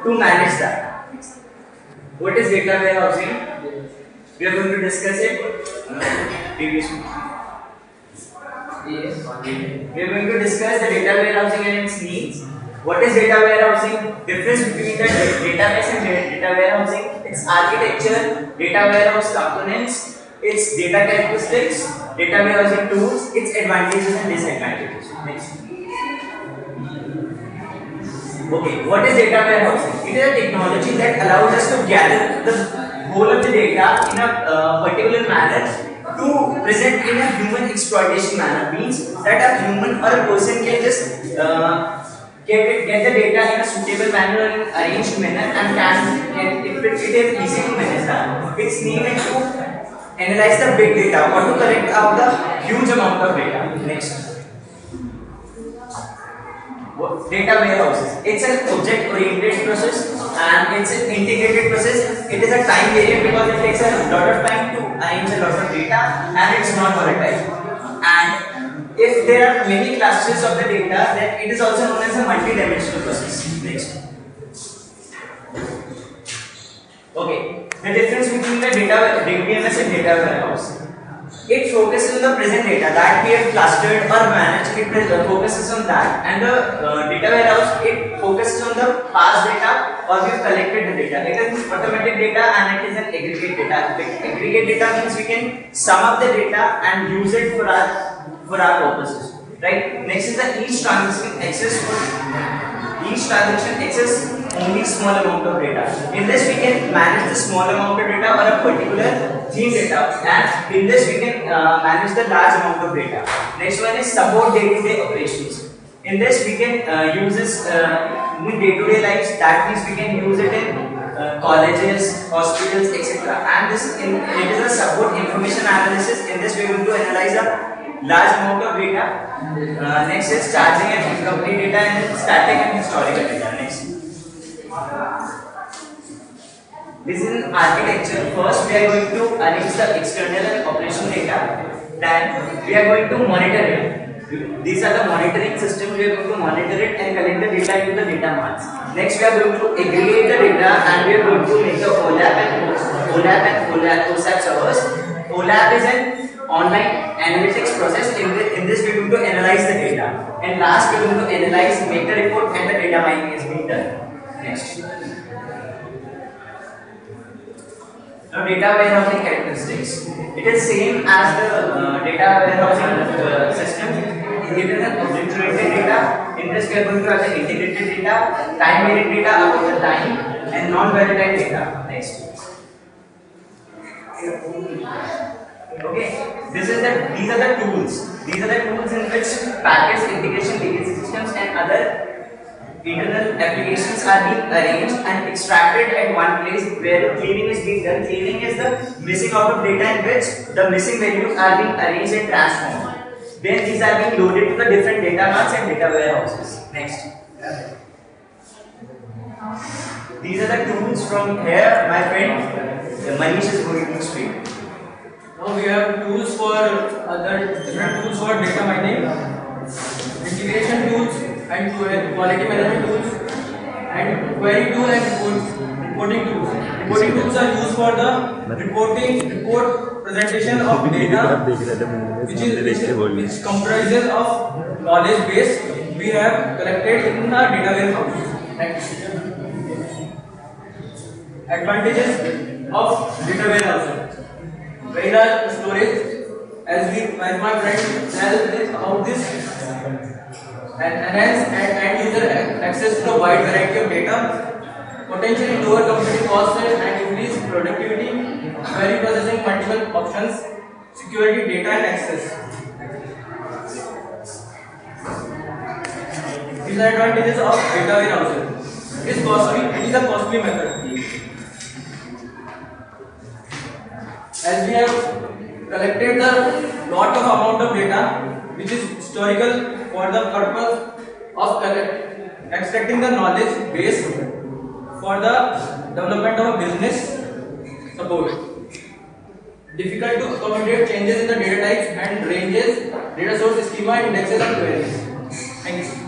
to manage that. What is data warehousing? We are going to discuss it previously. Yes. We are going to discuss the data warehousing and its needs. What is data warehousing? Difference between the database and data warehousing. Its architecture, data warehouse components, its data characteristics, data warehousing tools, its advantages and disadvantages. Next. Okay, what is data warehousing? It is a technology that allows us to gather the whole of the data in a particular manner to present in a human exploitation manner. Means that a human or a person can just get the data in a suitable manner or in an arranged manner and if it is easy to manage that. It's needed to analyze the big data or to collect out the huge amount of data. Next. Data warehouses. It's an object-oriented process and it's an integrated process. It is a time variant because it takes a lot of time to arrange a lot of data and it's not volatile. And if there are many clusters of the data, then it is also known as a multi-dimensional process. Next. Okay, the difference between the DBMS and data warehouse. It focuses on the present data that we have clustered or managed. It focuses on that, and the data warehouse, it focuses on the past data or we have collected the data. It is automatic data and it is an aggregate data. Aggregate data means we can sum up the data and use it for our purposes. Right. Next is the each transaction access only small amount of data. In this we can manage the small amount of data or a particular theme data, and in this we can manage the large amount of data. Next one is support day-to-day operations. In this we can use this in day-to-day lives. That means we can use it in colleges, hospitals, etc. And it is a support information analysis. In this we are going to analyze a large amount of data. Next is charging and incomplete data and static and historical data. Next. This is an architecture. First we are going to arrange the external and operational data. Then we are going to monitor it. These are the monitoring systems. We are going to monitor it and collect the data into the data marts. Next we are going to aggregate the data and we are going to make the OLAP and OSAP servers. OLAP is an online analytics process. In this we are going to analyze the data. And last we are going to analyze, make the report, and the data mining is being done. Next. Now data warehousing characteristics. It is same as the data warehousing system. It is an object-oriented data. In this we are going to have the integrated data, time-variant data about the time, and non-volatile data. Next. Okay. These are the tools. These are the tools in which package integration, legacy systems, and other internal applications are being arranged and extracted at one place where cleaning is being done. Cleaning is the missing out of data in which the missing values are being arranged and transformed. Then these are being loaded to the different data marts and data warehouses. Next. These are the tools from here. My friend Manish is going to explain. Now we have tools for different tools for data mining, integration tools, and quality management tools, and query tool and reporting tools. Reporting tools are used for the report presentation of data, which comprises of knowledge base we have collected in the data warehouse. Advantages of data warehouse. Data storage, as my friend tells about this, and enhance and user access to a wide variety of data, potentially lower computing costs and increase productivity, query processing multiple options, security, data and access. Disadvantages of data warehousing. It is costly. It is a costly method. As we have collected the lot of amount of data which is historical for the purpose of extracting the knowledge base for the development of a business support. Difficult to accommodate changes in the data types and ranges, data source schema, indexes and queries. Thank you.